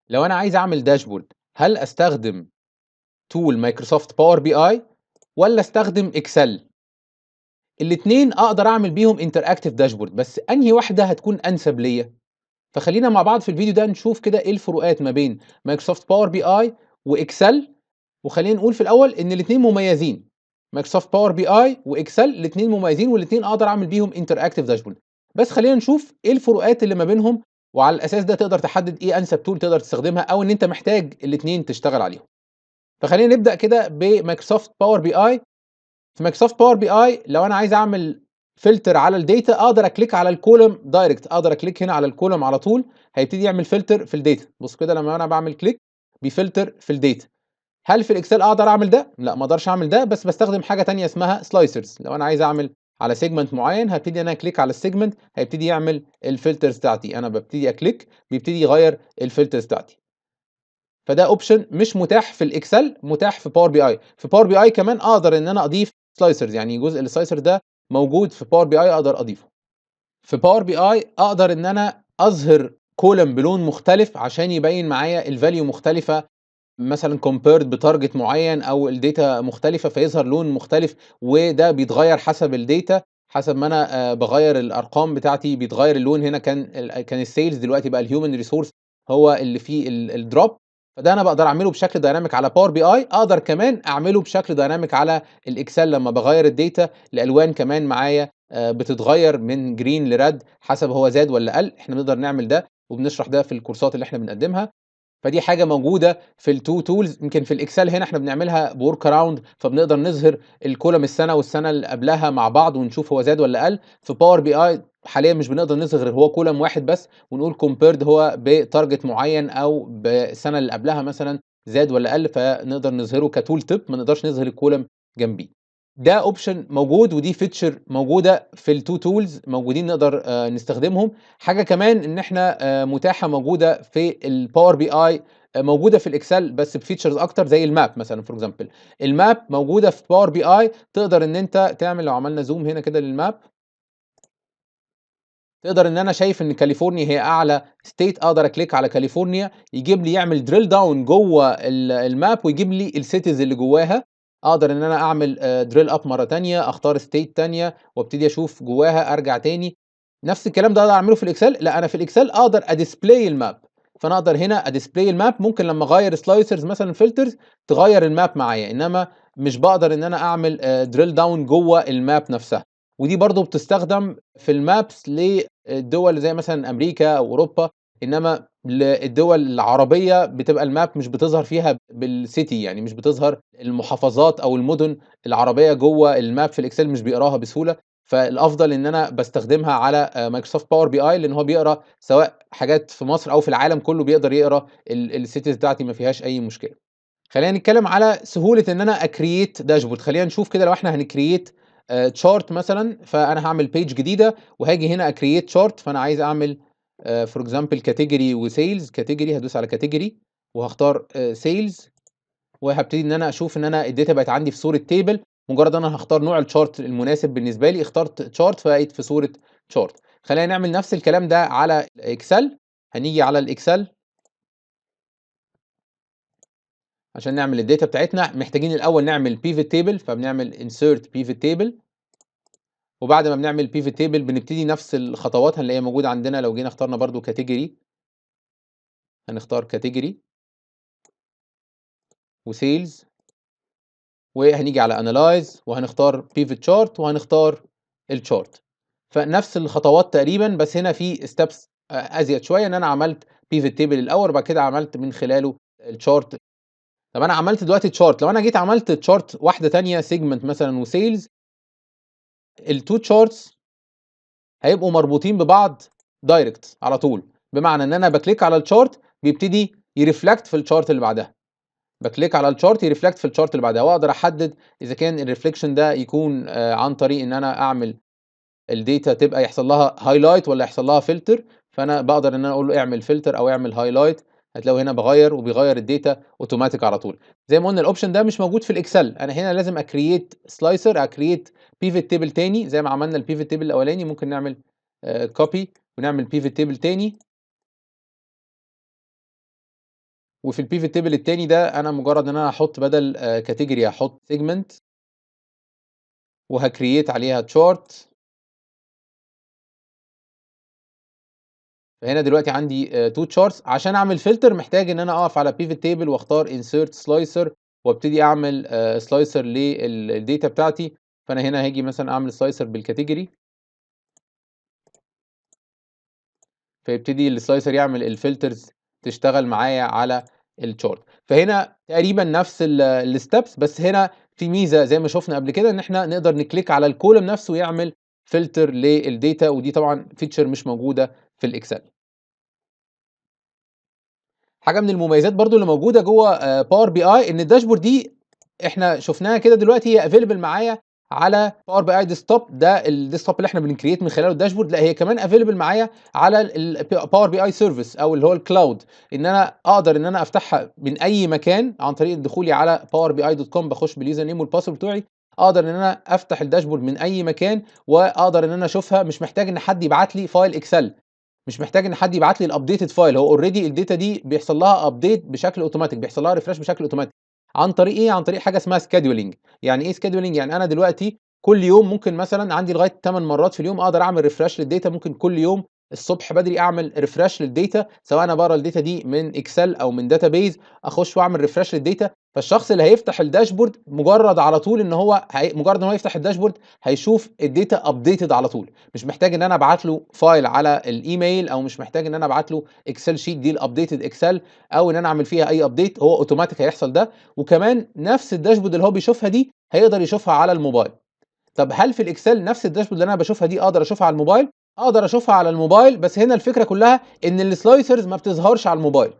لو أنا عايز أعمل داشبورد هل أستخدم tool مايكروسوفت باور بي اي ولا أستخدم إكسل؟ الاتنين أقدر أعمل بيهم interactive dashboard، بس أنهي واحدة هتكون أنسب ليّا؟ فخلّينا مع بعض في الفيديو ده نشوف كده إيه الفروقات ما بين مايكروسوفت باور بي اي وإكسل، وخلّينا نقول في الأول إن الاتنين مميزين. مايكروسوفت باور بي اي وإكسل الاتنين مميزين والاتنين أقدر أعمل بيهم interactive dashboard، بس خلّينا نشوف إيه الفروقات اللي ما بينهم، وعلى الأساس ده تقدر تحدد إيه أنسب tool تقدر تستخدمها أو إن أنت محتاج الاتنين تشتغل عليهم. فخلّينا نبدأ كده بمايكروسوفت باور بي اي. في مايكروسوفت باور بي اي لو انا عايز اعمل فلتر على الداتا اقدر اكليك على الكولوم دايركت، اقدر اكليك هنا على الكولوم على طول هيبتدي يعمل فلتر في الداتا. بص كده لما انا بعمل كليك بيفلتر في الداتا. هل في الاكسل اقدر اعمل ده؟ لا، ما اقدرش اعمل ده، بس بستخدم حاجه تانية اسمها سلايسرز. لو انا عايز اعمل على سيجمنت معين هبتدي انا اكليك على السيجمنت هيبتدي يعمل الفلترز بتاعتي، انا ببتدي اكليك بيبتدي يغير الفلترز بتاعتي. فده اوبشن مش متاح في الاكسل، متاح في باور بي اي. في باور بي اي كمان اقدر ان انا اضيف سلايسرز، يعني جزء السلايسر ده موجود في باور بي اي اقدر اضيفه. في باور بي اي اقدر ان انا اظهر كولم بلون مختلف عشان يبين معايا الفاليو مختلفه، مثلا كومبيرد بتارجت معين او الداتا مختلفه فيظهر لون مختلف، وده بيتغير حسب الداتا، حسب ما انا بغير الارقام بتاعتي بيتغير اللون. هنا كان السيلز، دلوقتي بقى الهيومن ريسورس هو اللي فيه الدروب. فده انا بقدر اعمله بشكل دايناميك على باور بي اي، اقدر كمان اعمله بشكل دايناميك على الاكسل لما بغير الداتا. الالوان كمان معايا بتتغير من جرين لريد حسب هو زاد ولا قل. احنا بنقدر نعمل ده وبنشرح ده في الكورسات اللي احنا بنقدمها. فدي حاجة موجودة في التو تولز. يمكن في الإكسل هنا إحنا بنعملها بwork around، فبنقدر نظهر الكولوم السنة والسنة اللي قبلها مع بعض ونشوف هو زاد والّا قل. في باور بي اي حاليًا مش بنقدر نظهر غير هو كولوم واحد بس، ونقول compared هو بتارجت معين أو بالسنة اللي قبلها مثلًا زاد والّا قل، فنقدر نظهره كtool tip، ما نقدرش نظهر الكولوم جنبيه. ده option موجود ودي feature موجودة في التو تولز موجودين نقدر نستخدمهم. حاجة كمان إن إحنا متاحة موجودة في الباور بي اي، موجودة في الإكسل بس بfeatures أكتر زي الmap مثلًا for example. الmap موجودة في باور بي اي، تقدر إن أنت تعمل لو عملنا zoom هنا كده للmap تقدر إن أنا شايف إن كاليفورنيا هي أعلى state، أقدر أكليك على كاليفورنيا يجيب لي يعمل drill down جوّه الmap ويجيب لي الcities اللي جواها. أقدر إن أنا أعمل drill up مرّة تانية، أختار state تانية وابتدي أشوف جواها أرجع تاني. نفس الكلام ده أقدر أعمله في الإكسل؟ لأ، أنا في الإكسل أقدر أdisplay الmap. فأنا أقدر هنا أdisplay الmap، ممكن لمّا أغيّر slicers مثلًا filters تغيّر الmap معايا، إنما مش باقدر إن أنا أعمل drill down جوّه الmap نفسها. ودي برضه بتستخدم في الmaps للدول زي مثلًا أمريكا أو أوروبا، إنما الدول العربية بتبقى الmap مش بتظهر فيها بالcity، يعني مش بتظهر المحافظات أو المدن العربية جوّه الmap في الإكسل، مش بيقراها بسهولة. فالأفضل إن أنا باستخدمها على مايكروسوفت باور بي اي، لإن هو بيقرا سواء حاجات في مصر أو في العالم كله بيقدر يقرا الcities بتاعتي ما فيهاش أي مشكلة. خلّينا نتكلم على سهولة إن أنا أcreate dashboard. خلّينا نشوف كده لو إحنا هنcreate chart مثلًا، فأنا هاعمل page جديدة وهاجي هنا أcreate chart. فأنا عايز أعمل for example category وsales. category هادوس على category وهاختار sales، وهابتدي إن أنا أشوف إن أنا الdata بقت عندي في صورة table. مجرد أنا هاختار نوع الchart المناسب بالنسبة لي، اخترت chart فبقت في صورة chart. خلّينا نعمل نفس الكلام ده على الExcel. هنيجي على الExcel عشان نعمل الdata بتاعتنا محتاجين الأول نعمل pivot table، فبنعمل insert pivot table. وبعد ما بنعمل pivot table بنبتدي نفس الخطوات هنلاقيها موجودة عندنا. لو جينا اخترنا برضه category هنختار category وsales، وهنيجي على analyze وهنختار pivot chart وهنختار الchart. فنفس الخطوات تقريبًا، بس هنا في steps أزيد شوية، إن أنا عملت pivot table الأول وبعد كده عملت من خلاله الchart. طب أنا عملت دلوقتي chart، لو أنا جيت عملت chart واحدة تانية segment مثلًا وsales، الtwo charts هيبقوا مربوطين ببعض direct على طول. بمعنى إن أنا باكليك على الchart بيبتدي يreflect في الchart اللي بعدها، باكليك على الchart يreflect في الchart اللي بعدها، وأقدر أحدد إذا كان الreflection ده يكون عن طريق إن أنا أعمل الdata تبقى يحصل لها highlight والّا يحصل لها filter. فأنا باقدر إن أنا أقول له اعمل filter أو اعمل highlight. هتلاقوا هنا باغيّر وبيغيّر الdata automatic على طول. زي ما قُلنا الoption ده مش موجود في الExcel، أنا هنا لازم أcreate slicer، أcreate pivot table تاني زي ما عملنا الpivot table الأولاني. ممكن نعمل copy ونعمل pivot table تاني. وفي الpivot table التاني ده أنا مجرد إن أنا هاحط بدل category هاحط segment وهcreate عليها chart. فهنا دلوقتي عندي 2 charts. عشان أعمل filter محتاج إن أنا أقف على pivot table واختار insert slicer وابتدي أعمل slicer الdata بتاعتي. فأنا هنا هاجي مثلًا أعمل slicer بالcategory، فيبتدي الslicer يعمل الfilters تشتغل معايا على الchart. فهنا تقريبًا نفس الsteps، بس هنا في ميزة زي ما شُفنا قبل كده إن إحنا نقدر نكليك على الcolumn نفسه ويعمل filter للdata، ودي طبعًا feature مش موجودة في الExcel. حاجة من المميزات برضه اللي موجودة جوّه Power BI إن الdashboard دي إحنا شُفناها كده دلوقتي هي available معايا على Power BI desktop، ده الdesktop اللي إحنا بنcreate من خلاله الdashboard. لأ، هي كمان available معايا على Power BI service أو اللي هو الcloud، إن أنا أقدر إن أنا أفتحها من أي مكان عن طريق دخولي على powerbi.com، باخش بالuser name والpassword بتوعي، أقدر إن أنا أفتح الdashboard من أي مكان وأقدر إن أنا أشوفها. مش محتاج إن حد يبعت لي file Excel، مش محتاج إن حد يبعت لي الupdated file. هو already الdata دي بيحصل لها update بشكل أوتوماتيك، بيحصل لها refresh بشكل أوتوماتيك. عن طريق إيه؟ عن طريق حاجة اسمها scheduling. يعني إيه scheduling؟ يعني أنا دلوقتي كل يوم ممكن مثلًا عندي لغاية 8 مرات في اليوم أقدر أعمل refresh للdata. ممكن كل يوم الصبح بدري أعمل refresh للdata، سواء أنا باقرا الdata دي من Excel أو من database، أخش وأعمل refresh للdata. فالشخص اللي هيفتح الdashboard مجرد على طول إن هو مجرد إن هو يفتح الdashboard هيشوف الdata updated على طول. مش محتاج إن أنا أبعت له فايل على الإيميل، أو مش محتاج إن أنا أبعت له Excel sheet دي الupdated Excel، أو إن أنا أعمل فيها أي update. هو أوتوماتيك هيحصل ده. وكمان نفس الداشبورد اللي هو بيشوفها دي هيقدر يشوفها على الموبايل. طب هل في الإكسل نفس الداشبورد اللي أنا باشوفها دي أقدر أشوفها على الموبايل؟ أقدر أشوفها على الموبايل، بس هنا الفكرة كلها إن السلايسرز ما بتظهرش على الموبايل.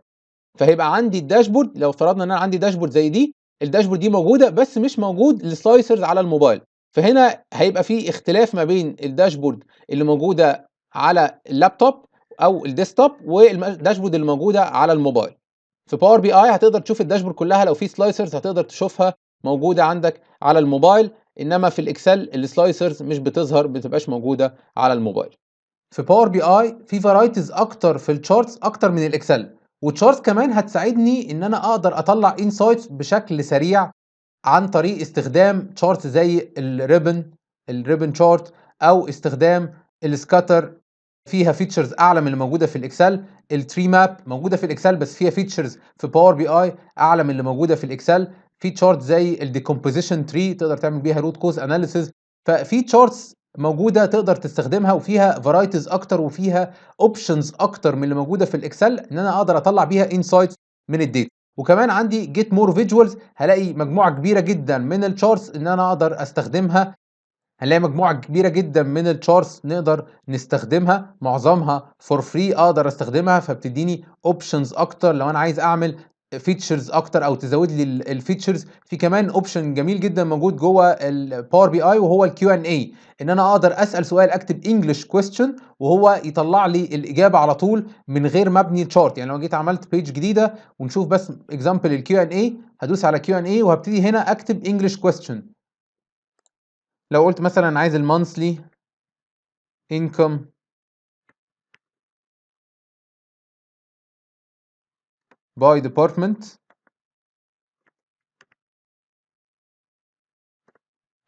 فهيبقى عندي الداشبورد، لو افترضنا إن أنا عندي داشبورد زي دي، الداشبورد دي موجودة بس مش موجود السلايسرز على الموبايل. فهنا هيبقى في اختلاف ما بين الداشبورد اللي موجودة على اللابتوب أو الديسكتوب والداشبورد اللي موجودة على الموبايل. في باور بي اي هتقدر تشوف الداشبورد كلها، لو في سلايسرز هتقدر تشوفها موجوده عندك على الموبايل. انما في الاكسل السلايسرز مش بتظهر، بتبقاش موجوده على الموبايل. في باور بي اي في فرايتيز اكتر في الشارتس اكتر من الاكسل، والشارتس كمان هتساعدني ان انا اقدر اطلع انسايتس بشكل سريع عن طريق استخدام شارت زي الريبن شارت، او استخدام السكاتر. فيها فيتشرز اعلى من اللي موجوده في الاكسل. التري ماب موجوده في الاكسل بس فيها فيتشرز في باور بي اي اعلى من اللي موجوده في الاكسل. في تشارت زي الديكومبوزيشن تري تقدر تعمل بيها روت كوز اناليسيز. ففي تشارتس موجوده تقدر تستخدمها، وفيها فرايتيز اكتر وفيها اوبشنز اكتر من اللي موجوده في الاكسل، ان انا اقدر اطلع بيها انسايتس من الداتا. وكمان عندي جيت مور فيجوالز، هلاقي مجموعه كبيره جدا من الشارتس ان انا اقدر استخدمها. هنلاقي مجموعة كبيرة جدًا من الcharts نقدر نستخدمها، معظمها for free أقدر أستخدمها، فبتدّيني options أكتر لو أنا عايز أعمل features أكتر أو تزوّد لي الfeatures. في كمان option جميل جدًا موجود جوّه الpower BI وهو الQ&A، إن أنا أقدر أسأل سؤال، أكتب English question وهو يطلّع لي الإجابة على طول من غير ما أبني chart. يعني لو جيت عملت page جديدة ونشوف بس example الQ&A، هادوس على Q&A وهابتدي هنا أكتب English question. لو قُلت مثلًا أنا عايز الmonthly income by department،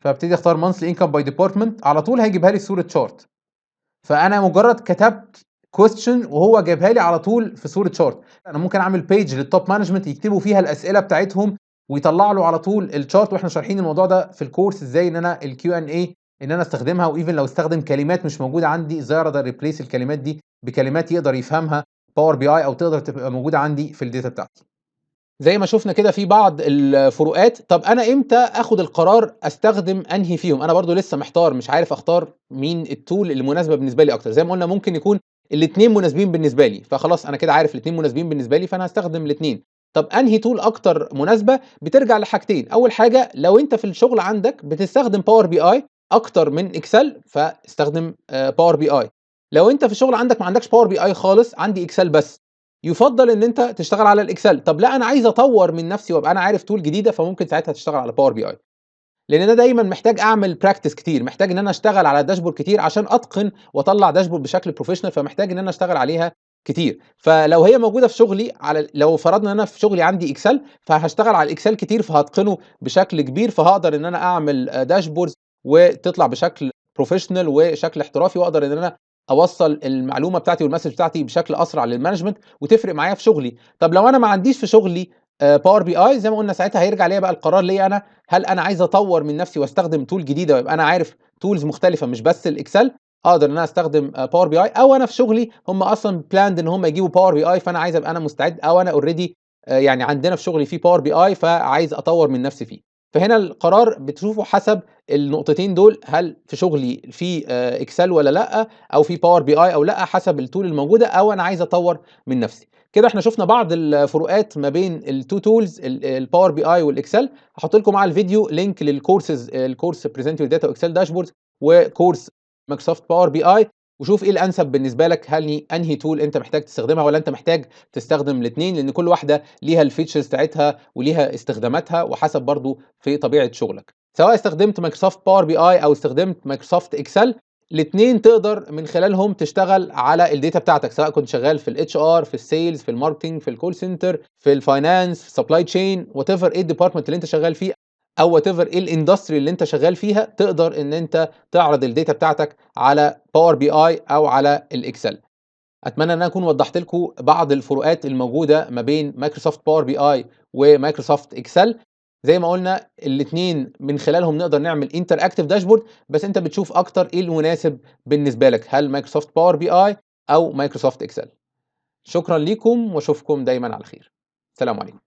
فابتدي اختار monthly income by department، على طول هيجيبها لي في صورة chart. فأنا مجرد كتبت question وهو جابها لي على طول في صورة chart. أنا ممكن أعمل page للtop management يكتبوا فيها الأسئلة بتاعتهم ويطلّع له على طول الchart. وإحنا شارحين الموضوع ده في الcourse إزاي إن أنا الQ&A إن أنا أستخدمها، وeven لو استخدم كلمات مش موجودة عندي إزاي أقدر replace الكلمات دي بكلمات يقدر يفهمها Power BI أو تقدر تبقى موجودة عندي في الdata بتاعتي. زي ما شُفنا كده في بعض الفروقات. طب أنا إمتى آخُد القرار أستخدم أنهي فيهم؟ أنا برضه لسه محتار، مش عارف أختار مين الtool اللي مناسبة بالنسبة لي أكتر. زي ما قُلنا ممكن يكون الاتنين مناسبين بالنسبة لي، فخلاص أنا كده عارف الاتنين مناسبين بالنسبة لي، فأنا هاستخدم الاتنين. طب أنهي tool أكتر مناسبة؟ بترجع لحاجتين. أول حاجة لو أنت في الشغل عندك بتستخدم Power BI أكتر من Excel فاستخدم Power BI. لو أنت في الشغل عندك ما عندكش Power BI خالص، عندي Excel بس، يُفضّل إن أنت تشتغل على الإكسل. طب لأ، أنا عايز أطوّر من نفسي وأبقى أنا عارف tool جديدة، فممكن ساعتها تشتغل على Power BI. لإن أنا دايمًا محتاج أعمل practice كتير، محتاج إن أنا أشتغل على dashboard كتير عشان أتقن وأطلّع dashboard بشكل professional، فمحتاج إن أنا أشتغل عليها كتير. فلو هي موجودة في شغلي لو فرضنا ان انا في شغلي عندي اكسل، فهاشتغل على الاكسل كتير، فهاتقنه بشكل كبير، فهاقدر ان انا اعمل داشبوردز وتطلع بشكل بروفيشنال وشكل احترافي، واقدر ان انا اوصل المعلومه بتاعتي والمسج بتاعتي بشكل اسرع للمانجمنت وتفرق معايا في شغلي. طب لو انا ما عنديش في شغلي باور بي اي، زي ما قلنا ساعتها هيرجع ليا بقى القرار ليا انا، هل انا عايز اطور من نفسي واستخدم تول جديده ويبقى انا عارف تولز مختلفه مش بس الاكسل، اقدر ان انا استخدم باور بي اي، او انا في شغلي هم اصلا بلاند ان هم يجيبوا باور بي اي، فانا عايز ابقى انا مستعد، او انا اوريدي يعني عندنا في شغلي في باور بي اي فعايز اطور من نفسي فيه. فهنا القرار بتشوفه حسب النقطتين دول، هل في شغلي في اكسل ولا لا، او في باور بي اي او لا، حسب التول الموجوده، او انا عايز اطور من نفسي. كده احنا شفنا بعض الفروقات ما بين التو تولز، الباور بي اي والاكسل. هحط لكم مع الفيديو لينك للكورسز، الكورس بريزنت داتا واكسل داشبوردز، وكورس مايكروسوفت باور بي اي، وشوف ايه الانسب بالنسبه لك، هل انهي تول انت محتاج تستخدمها، ولا انت محتاج تستخدم الاثنين، لان كل واحده ليها الفيتشرز بتاعتها وليها استخداماتها، وحسب برضو في طبيعه شغلك. سواء استخدمت مايكروسوفت باور بي اي او استخدمت مايكروسوفت اكسل، الاثنين تقدر من خلالهم تشتغل على الداتا بتاعتك، سواء كنت شغال في الاتش ار، في السيلز، في الماركتنج، في الكول سنتر، في الفاينانس، في سبلاي تشين، وات ايفر ايه الديبارتمنت اللي انت شغال فيه، او وات ايفر ايه الاندستري اللي انت شغال فيها، تقدر ان انت تعرض الداتا بتاعتك على باور بي اي او على الاكسل. اتمنى ان انا اكون وضحت لكم بعض الفروقات الموجوده ما بين مايكروسوفت باور بي اي ومايكروسوفت اكسل. زي ما قلنا الاثنين من خلالهم نقدر نعمل انتر اكتيف داشبورد، بس انت بتشوف اكتر ايه المناسب بالنسبه لك، هل مايكروسوفت باور بي اي او مايكروسوفت اكسل. شكرا لكم واشوفكم دايما على خير. سلام عليكم.